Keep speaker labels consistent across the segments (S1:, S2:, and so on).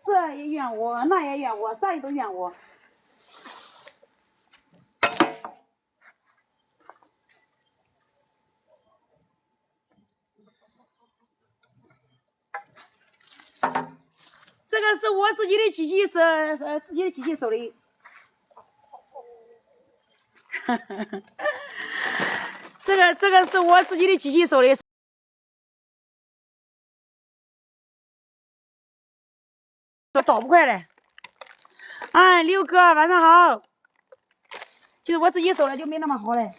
S1: 这也怨我，那也怨我，啥人都怨我。这个是我自己的机器自己的机器收的。这个是我自己的机器收的，倒不快嘞。哎，刘哥，晚上好。其实我自己收的就没那么好嘞。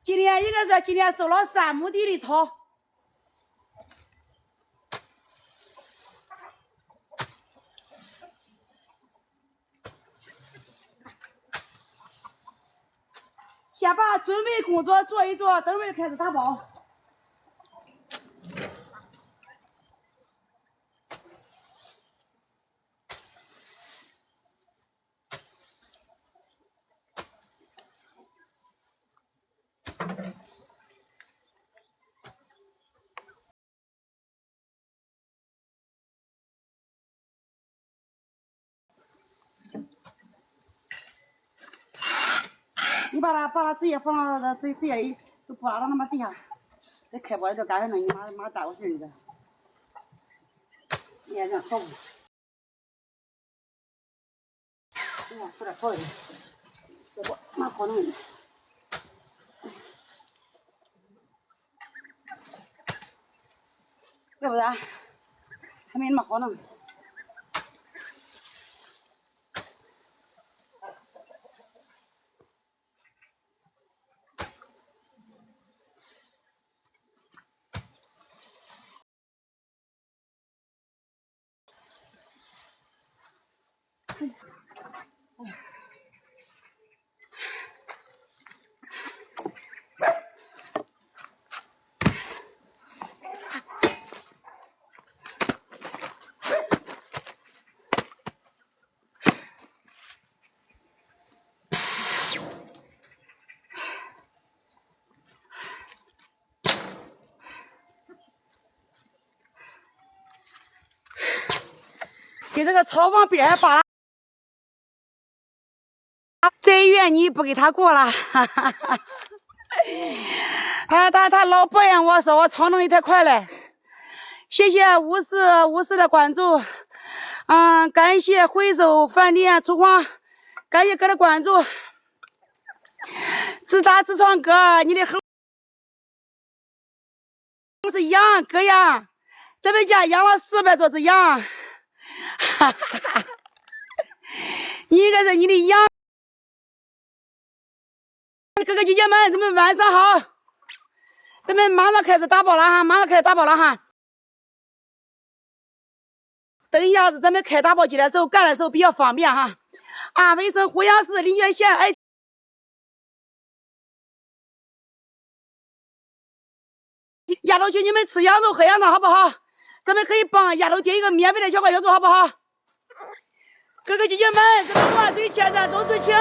S1: 今天应该说今天收了3亩地的草。先把准备工作做一做，等会儿开始打包。你把它直接放到直接就不拉到那么底下，这开播就干脆弄，你马打过去的。你看这好不？你看说点好一点，这不蛮好弄的。要不然还没那么好弄。给这个草往边上扒，再远你不给他过了。他老抱怨我说我草弄的太快了。谢谢无视的关注，感谢回收饭店厨房，感谢各位的关注。自大自创哥，你的猴是羊，哥羊，咱们家养了400多只羊。一个是你的羊，哥哥姐姐们，咱们晚上好，咱们马上开始打包了哈，等一下子咱们开打包机的时候干的时候比较方便哈。安徽省阜阳市临泉县丫头请你们吃羊肉喝羊汤好不好？咱们可以帮丫头点一个免费的小块羊肉好不好？哥哥姐姐们，咱们万水千山总是情，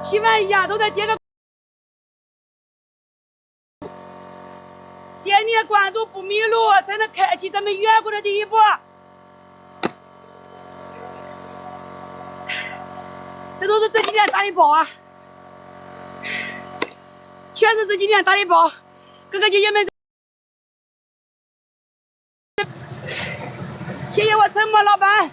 S1: 希望丫头再点点关注不迷路，才能开启咱们员工的第一步。这都是这几天打的包啊，全是这几天打的包。哥哥姐姐们，谢谢我沉默老板。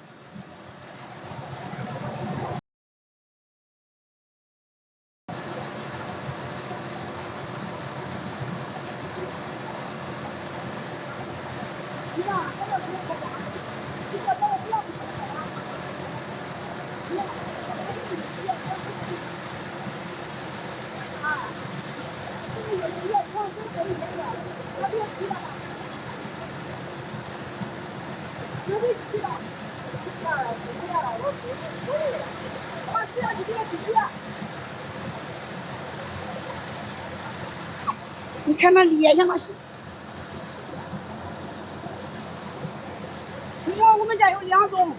S1: 你看那脸像那是。我们家有2种。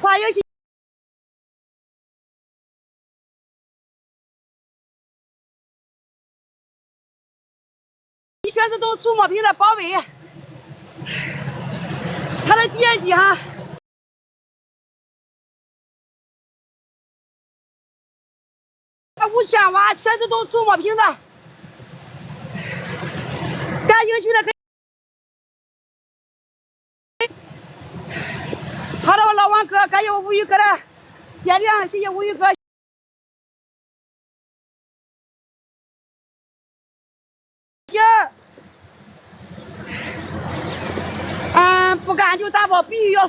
S1: 玩游戏。全是都触摸屏的包围，它的电机哈，5000瓦，全是都触摸屏的。感兴趣的可以。好的，我老王哥，感谢我无语哥的点亮，谢谢无语哥。行，不干就打包，必须要。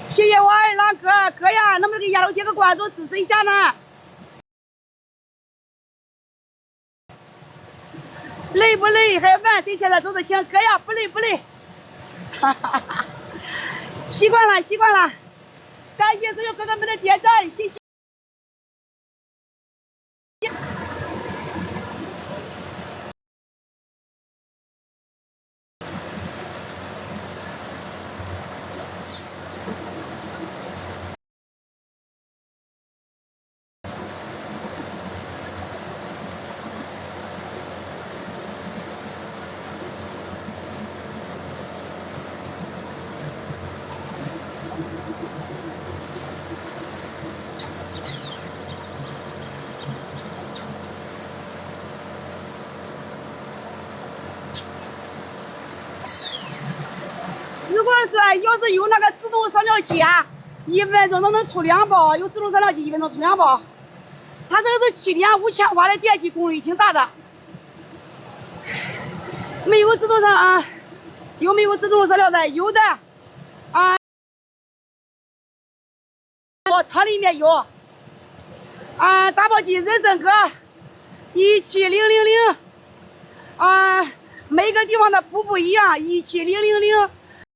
S1: 谢谢我二郎哥，哥呀，能不能给亚楼点个关注支持一下呢？累不累？还晚，对现在都是请哥呀，不累不累，哈哈哈，习惯了习惯了，感谢所有哥哥们的点赞，谢谢。如果说要是用那个自动扫描机啊，1分钟都能出2包，有自动扫描机1分钟出2包。它这个是7点5000瓦的电机，功率挺大的。没有自动扫啊？有没有自动扫描的？有的啊，我厂里面有啊，打包机认证个17000啊，每个地方的不一样，17000